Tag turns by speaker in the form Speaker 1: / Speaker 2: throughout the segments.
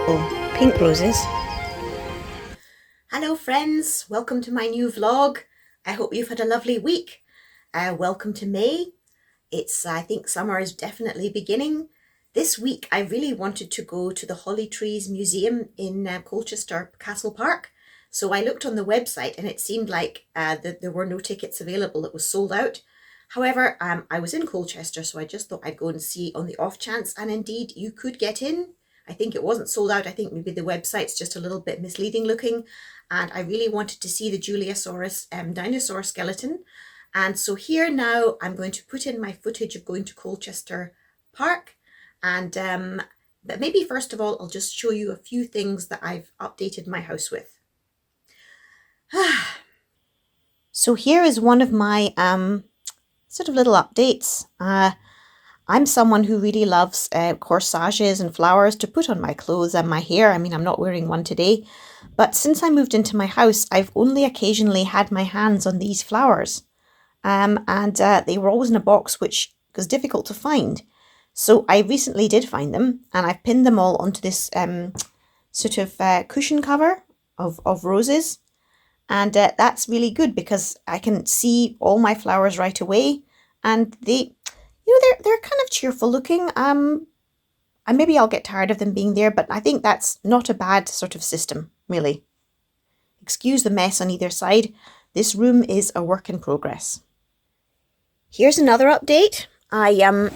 Speaker 1: Pink roses. Hello friends, welcome to my new vlog. I hope you've had a lovely week. Welcome to May. I think summer is definitely beginning. This week I really wanted to go to the Hollytrees Museum in Colchester Castle Park. So I looked on the website and it seemed like that there were no tickets available. It was sold out. However, I was in Colchester, so I just thought I'd go and see on the off chance, and indeed you could get in. I think it wasn't sold out. I think maybe the website's just a little bit misleading looking, and I really wanted to see the Juliasaurus dinosaur skeleton. And so here now I'm going to put in my footage of going to Colchester Park, and but maybe first of all I'll just show you a few things that I've updated my house with. So here is one of my sort of little updates. I'm someone who really loves corsages and flowers to put on my clothes and my hair. I mean, I'm not wearing one today, but since I moved into my house, I've only occasionally had my hands on these flowers. And they were always in a box, which was difficult to find. So I recently did find them, and I've pinned them all onto this sort of cushion cover of roses. And that's really good because I can see all my flowers right away, and they're kind of cheerful looking. And maybe I'll get tired of them being there, but I think that's not a bad sort of system, really. Excuse the mess on either side. This room is a work in progress. Here's another update. I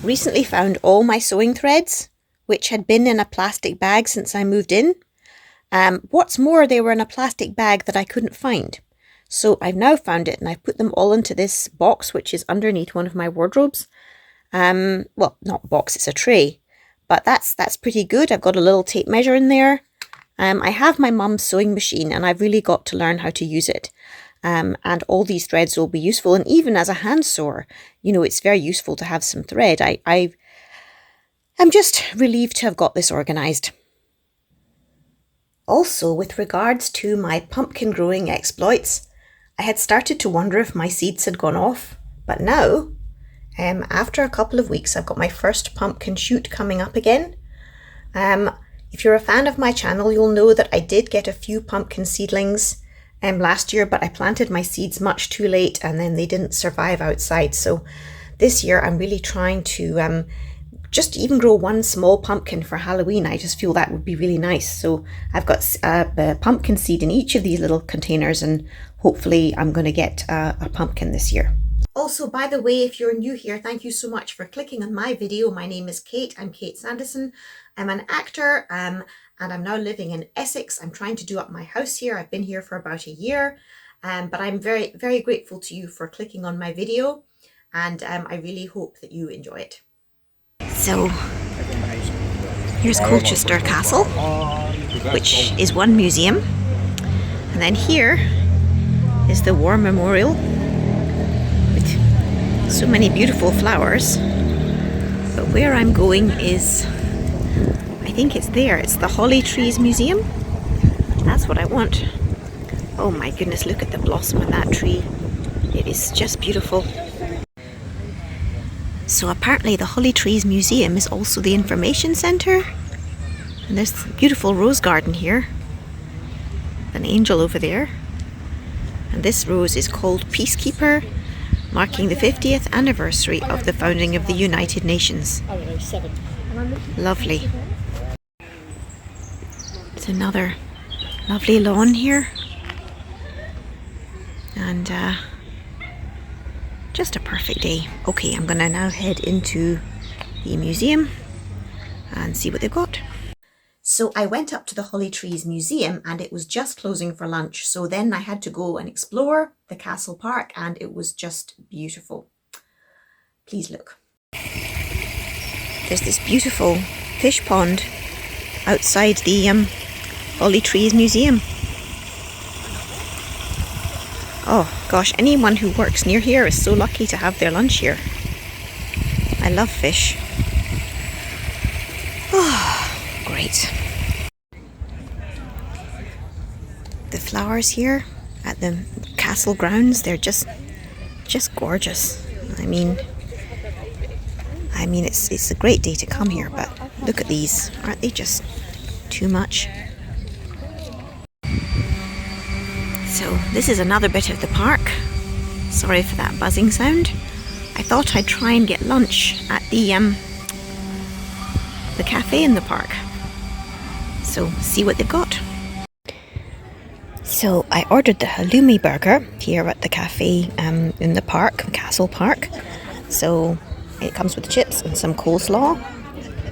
Speaker 1: recently found all my sewing threads, which had been in a plastic bag since I moved in. What's more, they were in a plastic bag that I couldn't find. So I've now found it, and I've put them all into this box, which is underneath one of my wardrobes. Well, not box, it's a tray. But that's pretty good. I've got a little tape measure in there. I have my mum's sewing machine, and I've really got to learn how to use it. And all these threads will be useful. And even as a hand sewer, it's very useful to have some thread. I'm just relieved to have got this organised. Also, with regards to my pumpkin growing exploits, I had started to wonder if my seeds had gone off, but now, after a couple of weeks, I've got my first pumpkin shoot coming up again. If you're a fan of my channel, you'll know that I did get a few pumpkin seedlings last year, but I planted my seeds much too late and then they didn't survive outside. So this year I'm really trying to just even grow one small pumpkin for Halloween. I just feel that would be really nice. So I've got a pumpkin seed in each of these little containers, and hopefully I'm going to get a pumpkin this year. Also, by the way, if you're new here, thank you so much for clicking on my video. My name is Kate. I'm Kate Sanderson. I'm an actor and I'm now living in Essex. I'm trying to do up my house here. I've been here for about a year, but I'm very, very grateful to you for clicking on my video, and I really hope that you enjoy it. So here's Colchester Castle, which is one museum, and then here is the War Memorial with so many beautiful flowers. But where I'm going is, I think it's there, it's the Hollytrees Museum. That's what I want. Oh my goodness, look at the blossom on that tree. It is just beautiful. So apparently the Hollytrees Museum is also the information centre. And there's a beautiful rose garden here. An angel over there. And this rose is called Peacekeeper, marking the 50th anniversary of the founding of the United Nations. Lovely. It's another lovely lawn here. And just a perfect day. Okay, I'm gonna now head into the museum and see what they've got. So I went up to the Hollytrees Museum and it was just closing for lunch. So then I had to go and explore the castle park, and it was just beautiful. Please look. There's this beautiful fish pond outside the Hollytrees Museum. Oh gosh, anyone who works near here is so lucky to have their lunch here. I love fish. Oh, great. The flowers here at the castle grounds, they're just gorgeous. I mean it's a great day to come here, but look at these. Aren't they just too much. So this is another bit of the park. Sorry for that buzzing sound. I thought I'd try and get lunch at the cafe in the park. So see what they've got. So I ordered the halloumi burger here at the cafe in the park, Castle Park. So it comes with chips and some coleslaw.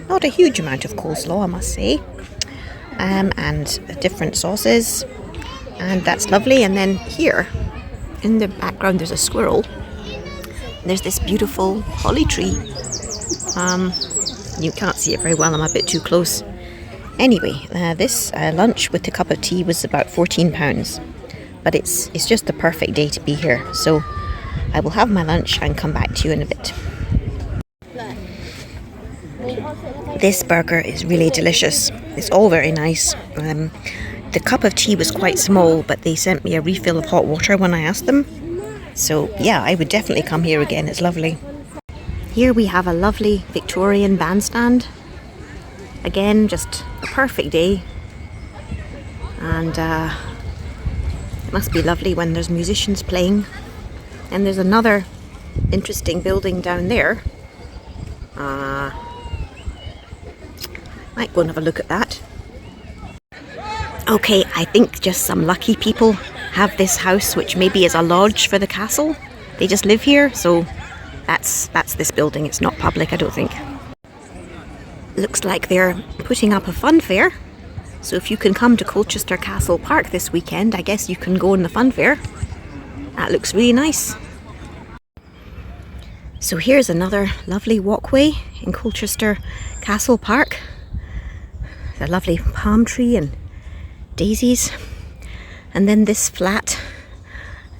Speaker 1: Not a huge amount of coleslaw, I must say. And different sauces. And that's lovely. And then here in the background there's a squirrel. There's this beautiful holly tree. You can't see it very well, I'm a bit too close. Anyway, this lunch with a cup of tea was about £14. But it's just the perfect day to be here. So I will have my lunch and come back to you in a bit. This burger is really delicious. It's all very nice. The cup of tea was quite small, but they sent me a refill of hot water when I asked them. So yeah, I would definitely come here again. It's lovely. Here we have a lovely Victorian bandstand. Again, just a perfect day. And it must be lovely when there's musicians playing. And there's another interesting building down there. Might go and have a look at that. Okay, I think just some lucky people have this house, which maybe is a lodge for the castle. They just live here, so that's this building. It's not public, I don't think. Looks like they're putting up a fun fair. So if you can come to Colchester Castle Park this weekend, I guess you can go in the fun fair. That looks really nice. So here's another lovely walkway in Colchester Castle Park. A lovely palm tree and daisies. And then this flat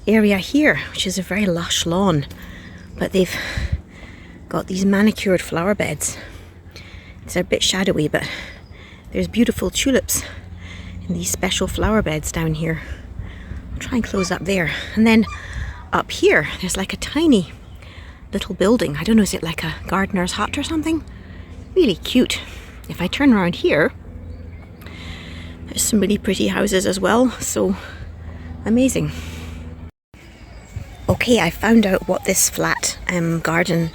Speaker 1: area here, which is a very lush lawn. But they've got these manicured flower beds. It's a bit shadowy, but there's beautiful tulips in these special flower beds down here. I'll try and close up there. And then up here, there's like a tiny little building. I don't know, is it like a gardener's hut or something? Really cute. If I turn around here, there's some really pretty houses as well, so amazing. Okay, I found out what this flat garden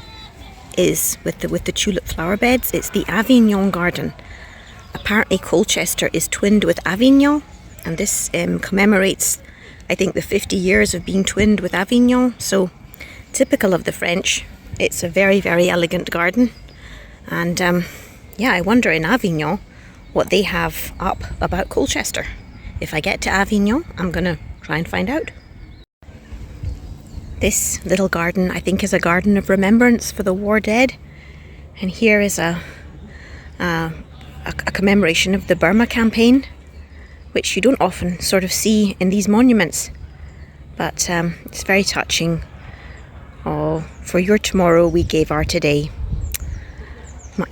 Speaker 1: is with the tulip flower beds. It's the Avignon garden. Apparently Colchester is twinned with Avignon, and this commemorates, I think, the 50 years of being twinned with Avignon. So typical of the French. It's a very, very elegant garden. And yeah, I wonder in Avignon what they have up about Colchester. If I get to Avignon, I'm gonna try and find out. This little garden, I think, is a garden of remembrance for the war dead. And here is a commemoration of the Burma campaign, which you don't often sort of see in these monuments. But it's very touching. Oh, for your tomorrow we gave our today.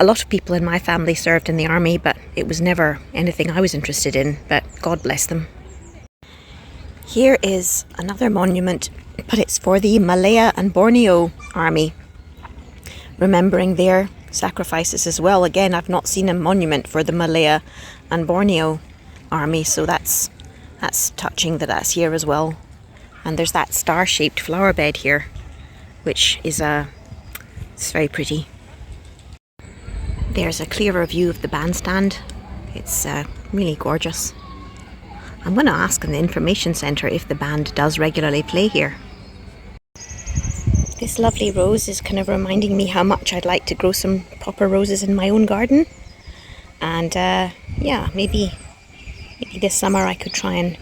Speaker 1: A lot of people in my family served in the army, but it was never anything I was interested in, but God bless them. Here is another monument, but it's for the Malaya and Borneo army, remembering their sacrifices as well. Again, I've not seen a monument for the Malaya and Borneo army, so that's touching that that's here as well. And there's that star-shaped flower bed here, which is it's very pretty. There's a clearer view of the bandstand. It's really gorgeous. I'm going to ask in the information centre if the band does regularly play here. This lovely rose is kind of reminding me how much I'd like to grow some proper roses in my own garden. And yeah, maybe this summer I could try and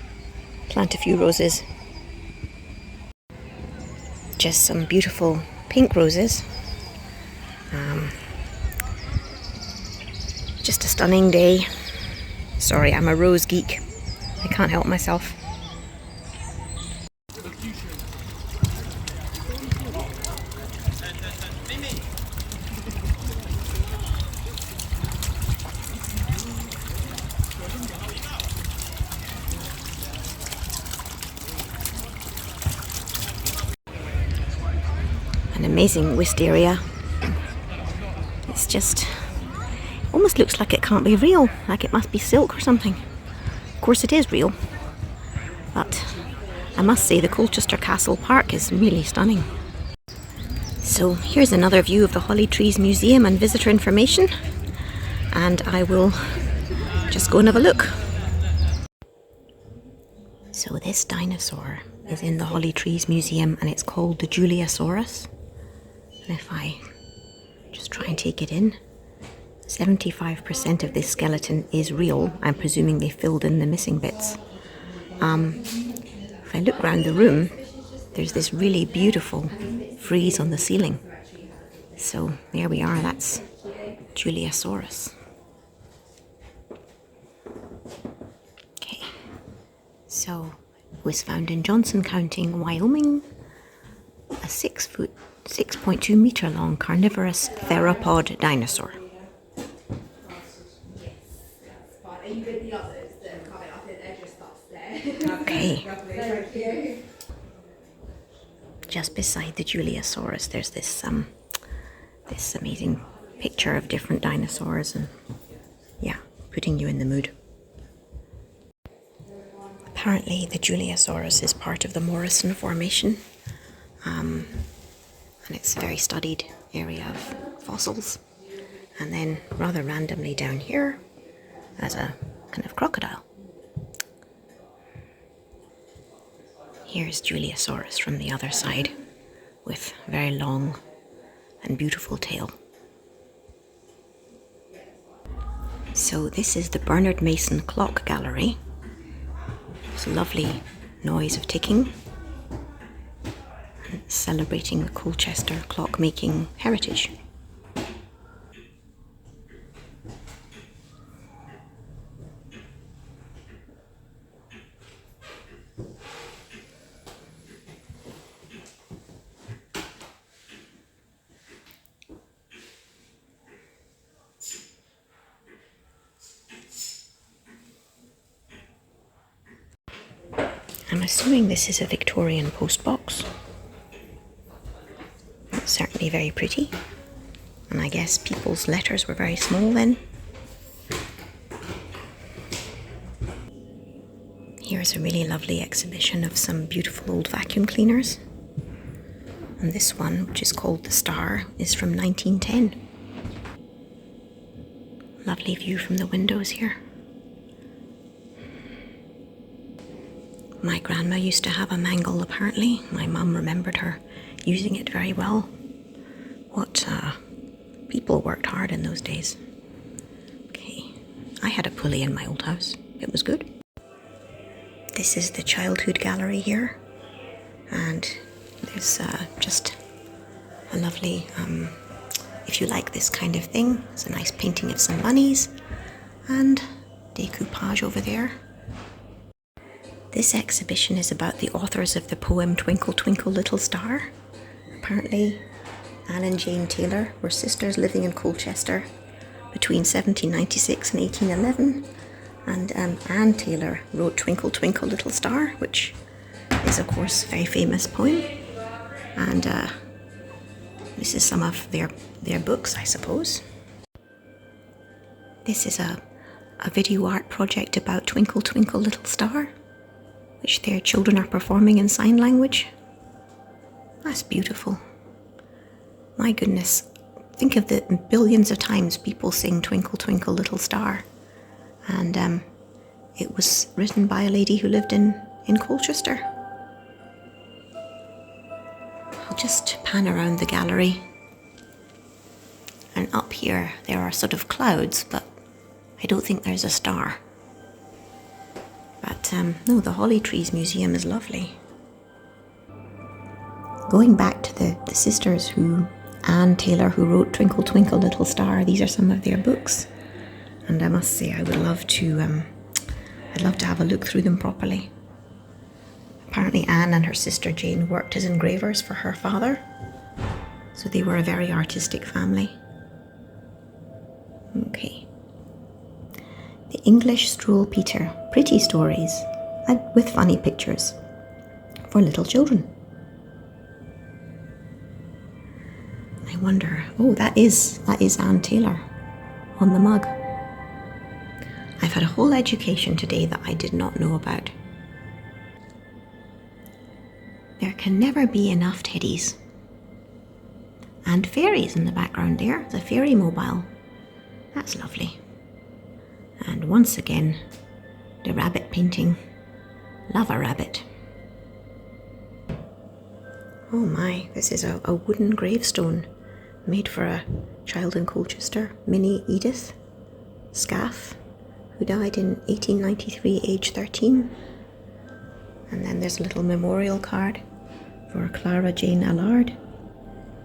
Speaker 1: plant a few roses. Just some beautiful pink roses. Just a stunning day. Sorry, I'm a rose geek. I can't help myself. An amazing wisteria. It's just Almost looks like it can't be real, like it must be silk or something. Of course it is real, but I must say the Colchester Castle Park is really stunning. So here's another view of the Hollytrees Museum and visitor information, and I will just go and have a look. So this dinosaur is in the Hollytrees Museum and it's called the Juliasaurus. And if I just try and take it in, 75% of this skeleton is real. I'm presuming they filled in the missing bits. If I look around the room, there's this really beautiful frieze on the ceiling. So there we are, that's Juliasaurus. Okay, so it was found in Johnson County, Wyoming. A 6'2" meter long carnivorous theropod dinosaur. Okay. Just beside the Juliasaurus, there's this amazing picture of different dinosaurs, and yeah, putting you in the mood. Apparently, the Juliasaurus is part of the Morrison Formation, and it's a very studied area of fossils. And then, rather randomly down here, as a kind of crocodile. Here's Juliasaurus from the other side, with a very long and beautiful tail. So this is the Bernard Mason Clock Gallery. There's a lovely noise of ticking, and celebrating the Colchester clockmaking heritage. I'm assuming this is a Victorian postbox. It's certainly very pretty. And I guess people's letters were very small then. Here's a really lovely exhibition of some beautiful old vacuum cleaners. And this one, which is called The Star, is from 1910. Lovely view from the windows here. My grandma used to have a mangle, apparently. My mum remembered her using it very well. What people worked hard in those days. Okay, I had a pulley in my old house. It was good. This is the childhood gallery here, and there's just a lovely, if you like this kind of thing, it's a nice painting of some bunnies and decoupage over there. This exhibition is about the authors of the poem Twinkle, Twinkle, Little Star. Apparently, Anne and Jane Taylor were sisters living in Colchester between 1796 and 1811. And Anne Taylor wrote Twinkle, Twinkle, Little Star, which is, of course, a very famous poem. And this is some of their books, I suppose. This is a video art project about Twinkle, Twinkle, Little Star, which their children are performing in sign language. That's beautiful. My goodness, think of the billions of times people sing Twinkle, Twinkle, Little Star. And it was written by a lady who lived in Colchester. I'll just pan around the gallery. And up here there are sort of clouds, but I don't think there's a star. But no, the Hollytrees Museum is lovely. Going back to the sisters Anne Taylor, who wrote Twinkle, Twinkle, Little Star, these are some of their books. And I must say, I would love to, I'd love to have a look through them properly. Apparently Anne and her sister Jane worked as engravers for her father. So they were a very artistic family. Okay. The English Stroll Peter, pretty stories with funny pictures for little children. I wonder, oh, that is Anne Taylor. on the mug. I've had a whole education today that I did not know about. There can never be enough teddies. And fairies in the background there. It's a fairy mobile. That's lovely. And once again, the rabbit painting. Love a rabbit. Oh my, this is a wooden gravestone made for a child in Colchester, Minnie Edith Scaff, who died in 1893, age 13. And then there's a little memorial card for Clara Jane Allard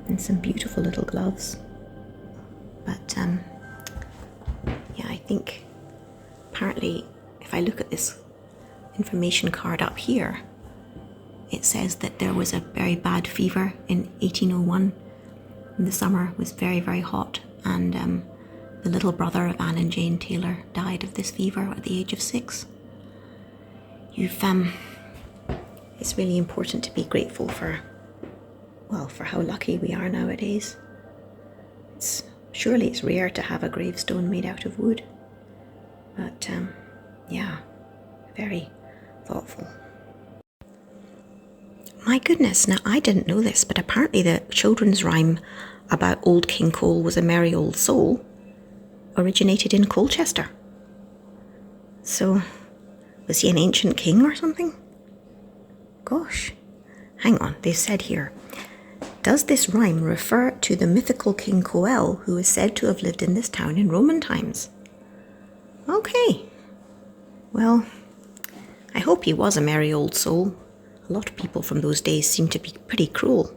Speaker 1: and some beautiful little gloves. But yeah, I think apparently if I look at this information card up here, it says that there was a very bad fever in 1801. And the summer was very, very hot, and the little brother of Anne and Jane Taylor died of this fever at the age of 6. It's really important to be grateful for how lucky we are nowadays. Surely it's rare to have a gravestone made out of wood, but yeah, very thoughtful. My goodness, now I didn't know this, but apparently the children's rhyme about Old King Cole was a merry old soul originated in Colchester. So, was he an ancient king or something? Gosh, hang on, they said here, does this rhyme refer to the mythical King Coel, who is said to have lived in this town in Roman times? Okay, well, I hope he was a merry old soul. A lot of people from those days seem to be pretty cruel.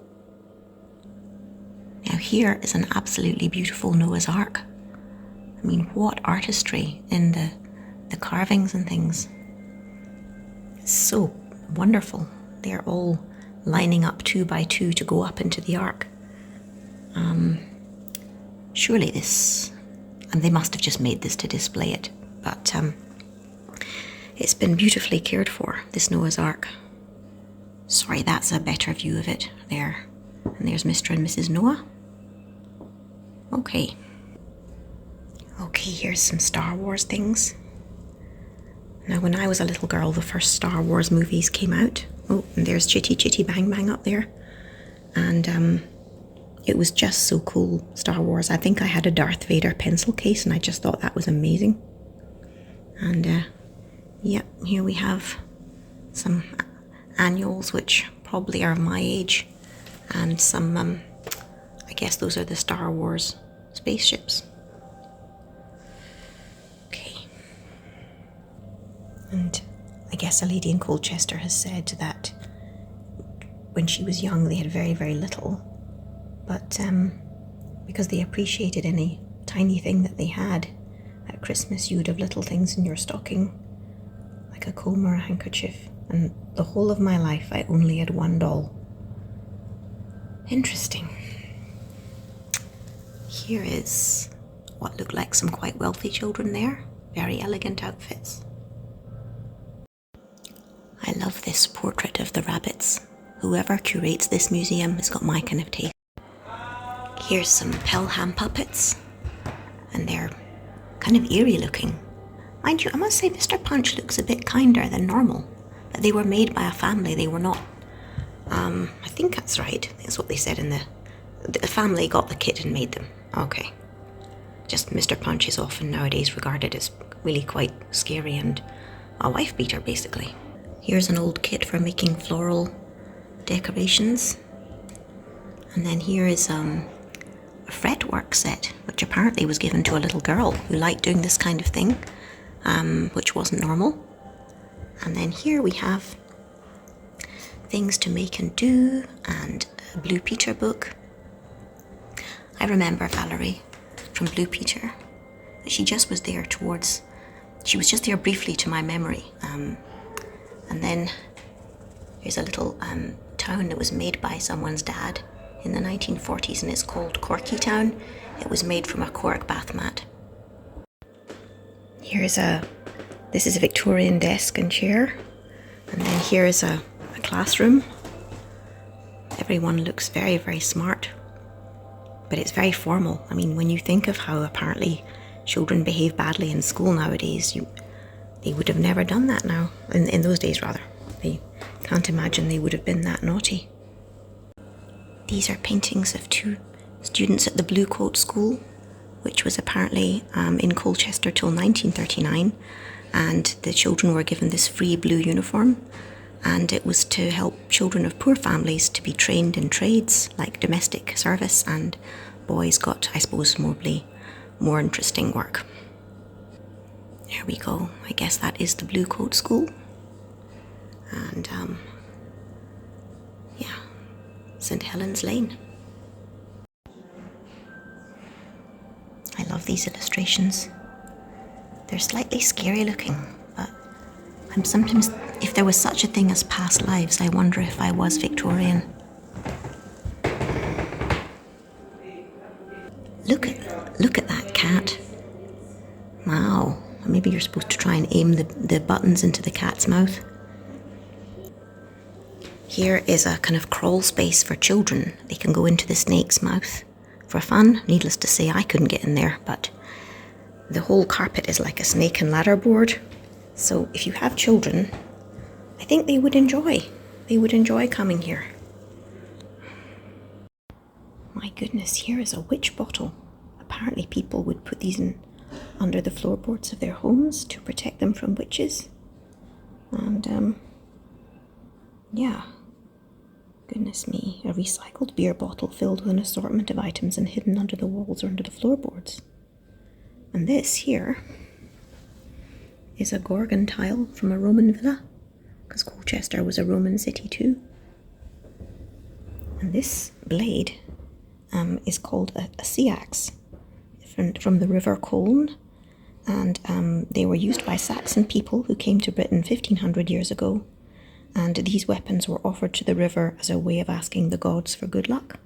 Speaker 1: Now here is an absolutely beautiful Noah's Ark. I mean, what artistry in the carvings and things. It's so wonderful. They're all lining up 2 by 2 to go up into the ark. Surely and they must have just made this to display it, but it's been beautifully cared for, this Noah's Ark. Sorry, that's a better view of it there. And there's Mr. and Mrs. Noah. Okay, here's some Star Wars things. Now, when I was a little girl, the first Star Wars movies came out. Oh, and there's Chitty Chitty Bang Bang up there. And it was just so cool, Star Wars. I think I had a Darth Vader pencil case, and I just thought that was amazing. And, yep, here we have some annuals, which probably are of my age, and some, I guess those are the Star Wars spaceships. Okay. And I guess a lady in Colchester has said that when she was young they had very, very little, but because they appreciated any tiny thing that they had, at Christmas you would have little things in your stocking, like a comb or a handkerchief. And the whole of my life I only had one doll. Interesting. Here is what looked like some quite wealthy children there. Very elegant outfits. I love this portrait of the rabbits. Whoever curates this museum has got my kind of taste. Here's some Pelham puppets. And they're kind of eerie looking. Mind you, I must say Mr. Punch looks a bit kinder than normal. But they were made by a family, they were not. I think that's right. That's what they said in the family got the kit and made them. Okay. Just Mr. Punch is often nowadays regarded as really quite scary and a wife beater, basically. Here's an old kit for making floral decorations. And then here is a fretwork set, which apparently was given to a little girl who liked doing this kind of thing, which wasn't normal. And then here we have things to make and do, and a Blue Peter book. I remember Valerie from Blue Peter. She just was there she was just there briefly to my memory. And then there's a little town that was made by someone's dad in the 1940s, and it's called Corky Town. It was made from a cork bath mat. This is a Victorian desk and chair. And then here is a classroom. Everyone looks very, very smart, but it's very formal. I mean, when you think of how apparently children behave badly in school nowadays. They would have never done that now. In those days, rather. They can't imagine they would have been that naughty. These are paintings of 2 students at the Blue Coat School, which was apparently in Colchester till 1939. And the children were given this free blue uniform. And it was to help children of poor families to be trained in trades like domestic service, and boys got, I suppose, more interesting work. There we go. I guess that is the Blue Coat School. And yeah, St. Helens Lane. I love these illustrations. They're slightly scary looking, but I'm sometimes, if there was such a thing as past lives, I wonder if I was Victorian. Look at that cat. Wow. Maybe you're supposed to try and aim the buttons into the cat's mouth. Here is a kind of crawl space for children. They can go into the snake's mouth for fun. Needless to say, I couldn't get in there, but the whole carpet is like a snake and ladder board. So if you have children, I think they would enjoy. They would enjoy coming here. My goodness, here is a witch bottle. Apparently people would put these in under the floorboards of their homes to protect them from witches. And yeah, goodness me, a recycled beer bottle filled with an assortment of items and hidden under the walls or under the floorboards. And this here is a Gorgon tile from a Roman villa, because Colchester was a Roman city too. And this blade is called a sea axe from the River Colne, and they were used by Saxon people who came to Britain 1500 years ago, and these weapons were offered to the river as a way of asking the gods for good luck.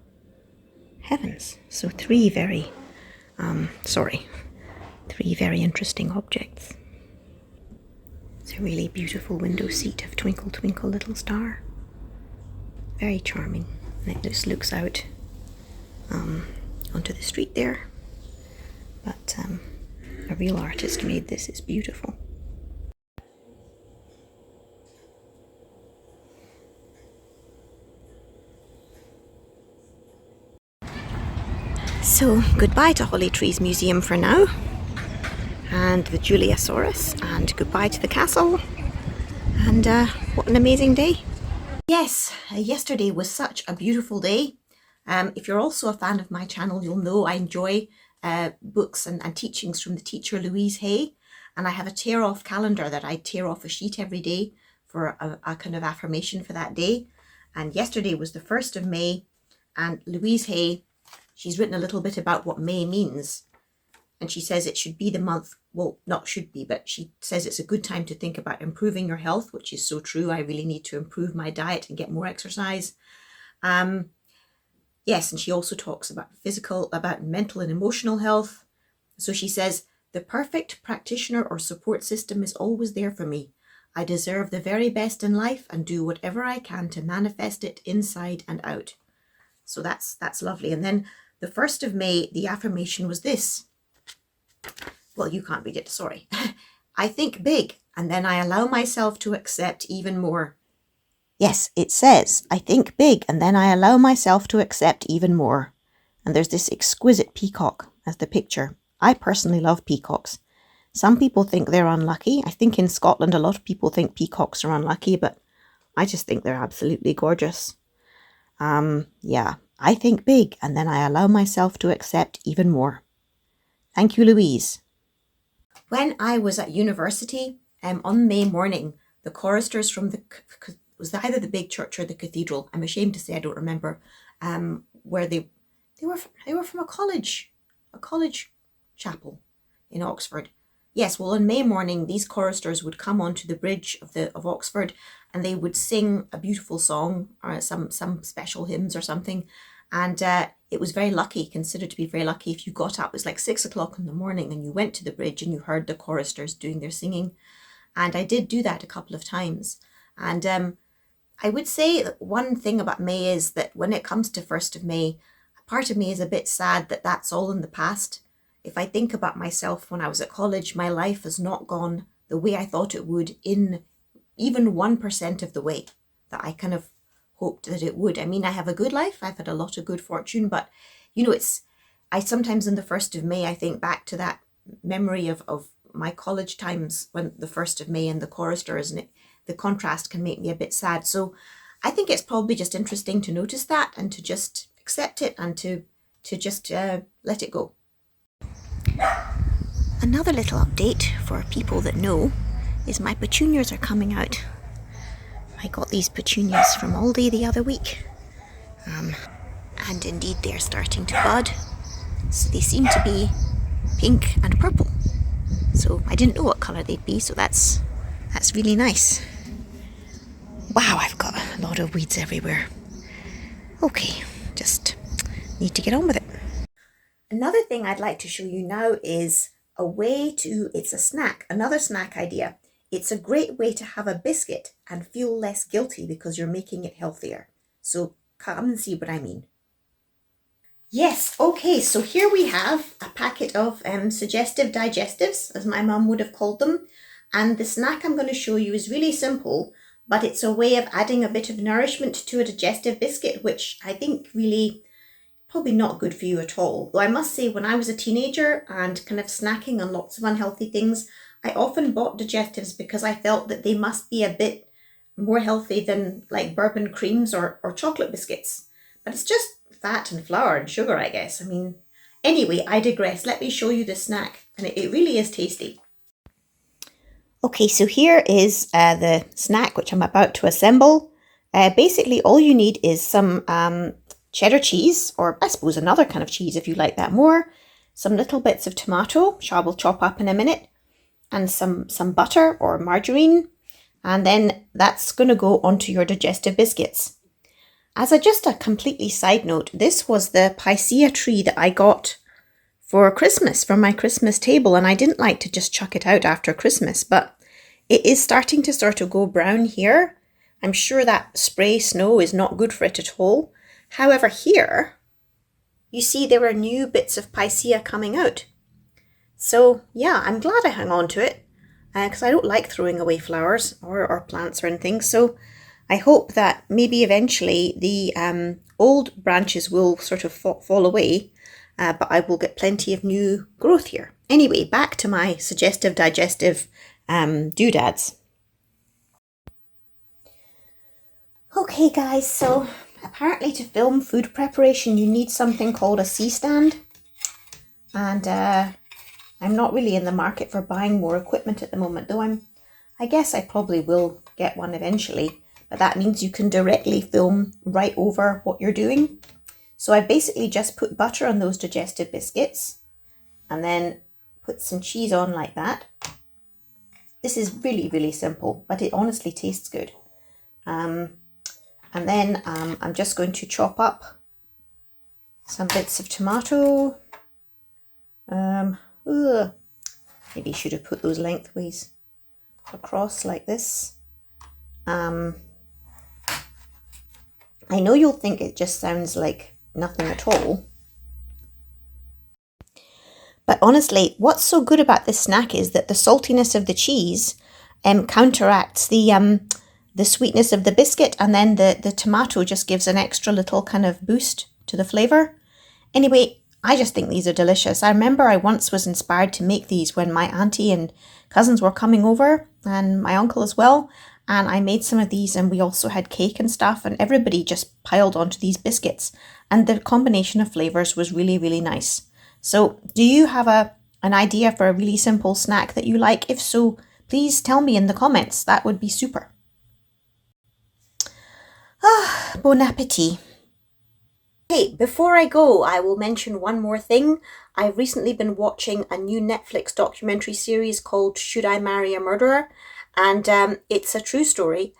Speaker 1: Heavens. So three very interesting objects. It's a really beautiful window seat of Twinkle, Twinkle Little Star. Very charming. And it just looks out onto the street there. But a real artist made this. It's beautiful. So goodbye to Hollytrees Museum for now, and the Juliasaurus, and goodbye to the castle, and what an amazing day. Yes, yesterday was such a beautiful day. If you're also a fan of my channel, you'll know I enjoy books and teachings from the teacher Louise Hay, and I have a tear-off calendar that I tear off a sheet every day for a kind of affirmation for that day. And yesterday was the 1st of May, and Louise Hay, she's written a little bit about what May means, and she says it should be the month, well, not should be, but she says it's a good time to think about improving your health, which is so true. I really need to improve my diet and get more exercise. Yes, and she also talks about about mental and emotional health. So she says, the perfect practitioner or support system is always there for me. I deserve the very best in life and do whatever I can to manifest it inside and out. So that's lovely. And then the 1st of May, the affirmation was this. Well, you can't read it, sorry. I think big, and then I allow myself to accept even more. Yes, it says, I think big, and then I allow myself to accept even more. And there's this exquisite peacock as the picture. I personally love peacocks. Some people think they're unlucky. I think in Scotland a lot of people think peacocks are unlucky, but I just think they're absolutely gorgeous. Yeah, I think big, and then I allow myself to accept even more. Thank you, Louise. When I was at university, on May morning, the choristers from it was either the big church or the cathedral, I'm ashamed to say I don't remember, where they were from a college chapel in Oxford. Yes, well, on May morning, these choristers would come onto the bridge of Oxford, and they would sing a beautiful song or some special hymns or something. And it was very lucky, considered to be very lucky, if you got up. It was like 6 o'clock in the morning and you went to the bridge and you heard the choristers doing their singing. And I did do that a couple of times. And I would say that one thing about May is that when it comes to 1st of May, part of me is a bit sad that that's all in the past. if I think about myself when I was at college, my life has not gone the way I thought it would in even 1% of the way that I kind of hoped that it would. I mean, I have a good life. I've had a lot of good fortune, but I sometimes on the 1st of May, I think back to that memory of my college times when the 1st of May and the choristers, and the contrast can make me a bit sad. So I think it's probably just interesting to notice that and to just accept it and to just let it go. Another little update for people that know is my petunias are coming out. I got these petunias from Aldi the other week, and indeed they're starting to bud. So they seem to be pink and purple. So I didn't know what colour they'd be, so that's really nice. Wow, I've got a lot of weeds everywhere. Okay, just need to get on with it. Another thing I'd like to show you now is it's a snack, another snack idea. It's a great way to have a biscuit and feel less guilty because you're making it healthier. So come and see what I mean. Yes, okay, so here we have a packet of suggestive digestives, as my mum would have called them. And the snack I'm going to show you is really simple, but it's a way of adding a bit of nourishment to a digestive biscuit, which I think really probably not good for you at all. Though I must say, when I was a teenager and kind of snacking on lots of unhealthy things, I often bought digestives because I felt that they must be a bit more healthy than like bourbon creams or chocolate biscuits. But it's just fat and flour and sugar, I guess. I mean, anyway, I digress. Let me show you the snack, and it really is tasty. Okay, so here is the snack which I'm about to assemble. Basically, all you need is some cheddar cheese, or I suppose another kind of cheese if you like that more, some little bits of tomato, which I will chop up in a minute, and some butter or margarine, and then that's going to go onto your digestive biscuits. As just a completely side note, this was the picea tree that I got for Christmas, for my Christmas table, and I didn't like to just chuck it out after Christmas, but it is starting to sort of go brown here. I'm sure that spray snow is not good for it at all. However, here, you see there are new bits of picea coming out. So yeah, I'm glad I hung on to it, because I don't like throwing away flowers or plants or anything. So I hope that maybe eventually the old branches will sort of fall away, but I will get plenty of new growth here. Anyway, back to my suggestive digestive doodads. Okay guys, so apparently to film food preparation you need something called a C-stand, and I'm not really in the market for buying more equipment at the moment, though I guess I probably will get one eventually, but that means you can directly film right over what you're doing. So I basically just put butter on those digestive biscuits and then put some cheese on like that. This is really, really simple, but it honestly tastes good. And then I'm just going to chop up some bits of tomato. Maybe I should have put those lengthways across like this. I know you'll think it just sounds like nothing at all, but honestly, what's so good about this snack is that the saltiness of the cheese counteracts the sweetness of the biscuit, and then the tomato just gives an extra little kind of boost to the flavour. Anyway, I just think these are delicious. I remember I once was inspired to make these when my auntie and cousins were coming over, and my uncle as well, and I made some of these, and we also had cake and stuff, and everybody just piled onto these biscuits, and the combination of flavours was really, really nice. So do you have an idea for a really simple snack that you like? If so, please tell me in the comments. That would be super. Bon appetit. Hey, before I go, I will mention one more thing. I've recently been watching a new Netflix documentary series called Should I Marry a Murderer? And it's a true story.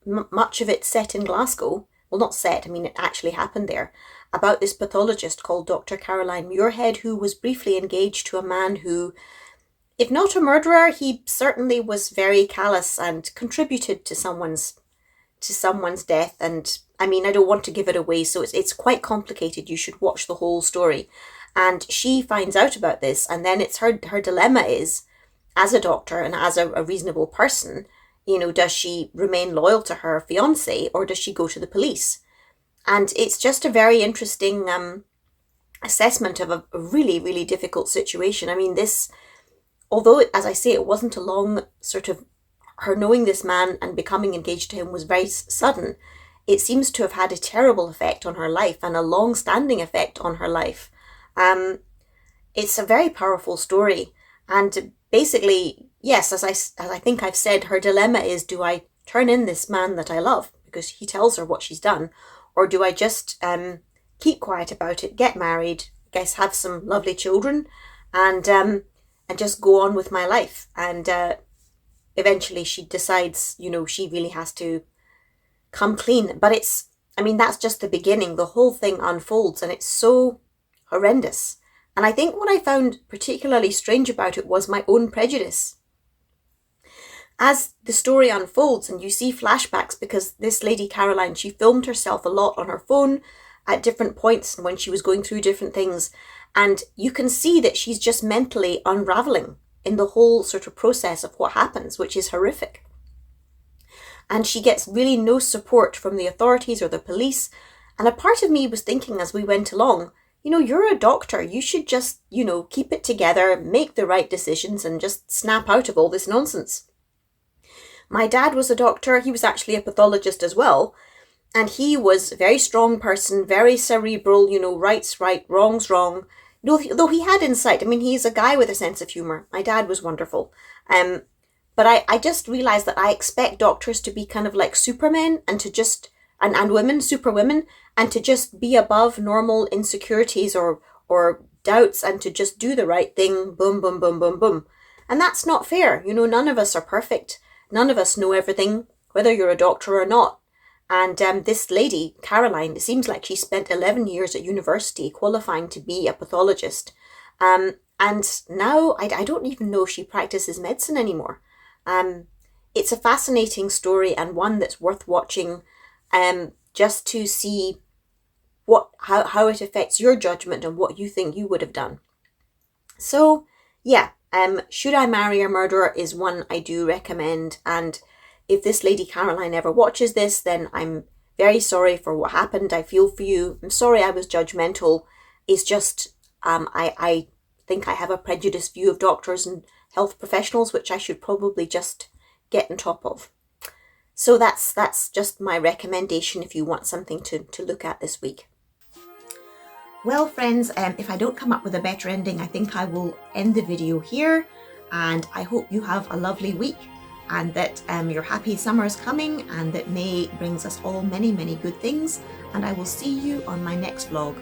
Speaker 1: Much of it set in Glasgow. Well, not set, I mean, it actually happened there. About this pathologist called Dr. Caroline Muirhead, who was briefly engaged to a man who, if not a murderer, he certainly was very callous and contributed to someone's death. And I mean, I don't want to give it away, so it's quite complicated. You should watch the whole story. And she finds out about this, and then it's her dilemma is, as a doctor and as a reasonable person, does she remain loyal to her fiance or does she go to the police? And it's just a very interesting assessment of a really, really difficult situation. I mean, this, although, as I say, it wasn't a long sort of, her knowing this man and becoming engaged to him was very sudden, it seems to have had a terrible effect on her life and a long-standing effect on her life. It's a very powerful story. And basically, yes, as I think I've said, her dilemma is, do I turn in this man that I love because he tells her what she's done, or do I just keep quiet about it, get married, I guess have some lovely children, and just go on with my life? And eventually she decides, she really has to come clean. But that's just the beginning. The whole thing unfolds and it's so horrendous. And I think what I found particularly strange about it was my own prejudice. As the story unfolds and you see flashbacks, because this lady Caroline, she filmed herself a lot on her phone at different points when she was going through different things. And you can see that she's just mentally unraveling in the whole sort of process of what happens, which is horrific. And she gets really no support from the authorities or the police. And a part of me was thinking as we went along, you're a doctor. You should just, keep it together, make the right decisions and just snap out of all this nonsense. My dad was a doctor. He was actually a pathologist as well. And he was a very strong person, very cerebral, right's right, wrong's wrong. Though he had insight. I mean, he's a guy with a sense of humour. My dad was wonderful. But I just realised that I expect doctors to be kind of like supermen and to just, and women, superwomen, and to just be above normal insecurities or doubts and to just do the right thing, boom, boom, boom, boom, boom. And that's not fair. None of us are perfect. None of us know everything, whether you're a doctor or not. And this lady, Caroline, it seems like she spent 11 years at university qualifying to be a pathologist. And now I don't even know if she practices medicine anymore. It's a fascinating story and one that's worth watching just to see how it affects your judgment and what you think you would have done. So, yeah. Should I Marry a Murderer is one I do recommend, and if this lady Caroline ever watches this, then I'm very sorry for what happened. I feel for you. I'm sorry I was judgmental. It's just I think I have a prejudiced view of doctors and health professionals, which I should probably just get on top of. So that's just my recommendation if you want something to look at this week. Well, friends, if I don't come up with a better ending, I think I will end the video here, and I hope you have a lovely week and that your happy summer is coming and that May brings us all many, many good things, and I will see you on my next vlog.